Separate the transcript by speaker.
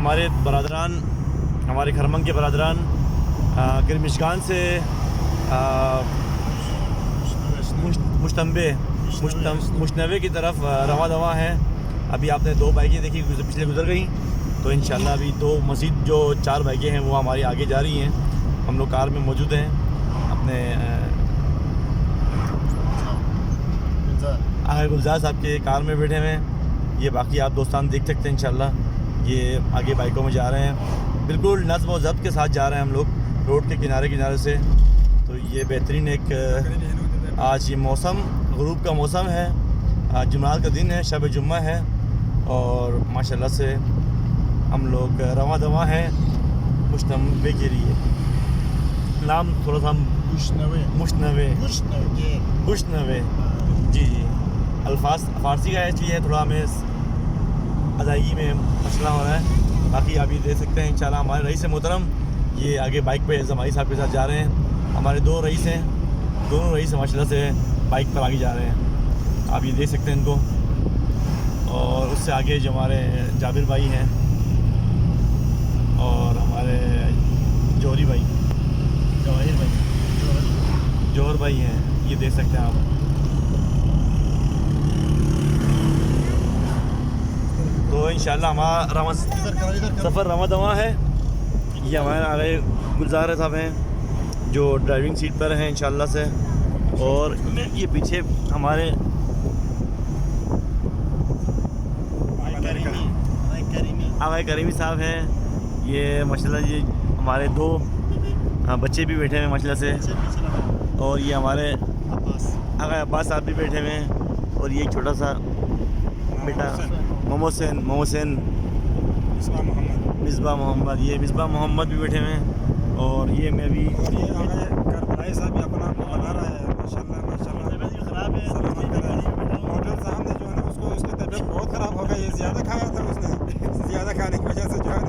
Speaker 1: हमारे बरादरान, हमारे खरमंग के बरादरान किरमिशकान से मुश्तनवे की तरफ रवा दवा हैं। अभी आपने 2 बाइकें देखी पिछले गुजर गई, तो इंशाल्लाह अभी 2 मज़ीद जो 4 बाइकें हैं वो हमारी आगे जा रही हैं। हम लोग कार में मौजूद हैं, अपने आगे गुलजार साहब के कार में बैठे हुए हैं। ये बाकी आप दोस्तान देख सकते हैं इंशाल्लाह। ये आगे बाइकों में जा रहे हैं, बिल्कुल नज़्म और ज़ब्त के साथ जा रहे हैं हम लोग रोड के किनारे किनारे से। तो ये बेहतरीन एक आज ये मौसम गुरूब का मौसम है, आज जुमात का दिन है, शब जुम्मा है और माशाल्लाह से हम लोग रवा दवा हैं मुश्तनवे के लिए। नाम थोड़ा सा मुश्तनवे जी अल्फाज फ़ारसी का है, इसलिए थोड़ा हमें अदायगी में मसला हो रहा है। बाकी आप ये देख सकते हैं इंशाल्लाह हमारे रईस मोहतरम ये आगे बाइक पे जमाई साहब के साथ जा रहे हैं। हमारे 2 रईस हैं, दोनों रईस माशाल्लाह से बाइक पर आगे जा रहे हैं, आप ये देख सकते हैं इनको। और उससे आगे जो हमारे जाबिर भाई हैं और हमारे जौहर भाई हैं, ये देख सकते हैं आप। तो इंशाल्लाह हमारा सफ़र रवा दवा है। ये हमारे आगे गुलजार साहब हैं जो ड्राइविंग सीट पर हैं इंशाल्लाह से, और ये पीछे हमारे आगे करीमी साहब हैं। ये माशाल्लाह ये हमारे 2 बच्चे भी बैठे हैं माशाल्लाह से, और ये हमारे आगे अब्बास साहब भी बैठे हुए हैं, और ये एक छोटा सा बेटा मोहसिन मिसबा मोहम्मद, ये मिसबा मोहम्मद भी बैठे हुए हैं। और ये मैं भी
Speaker 2: करबलाई साहब भी अपना बना रहा है माशाल्लाह ख़राब है। होटल साहब ने जो है ना उसकी तबीयत बहुत ख़राब हो गई, ये ज़्यादा खाया था उसने, ज़्यादा खाने की वजह से जो है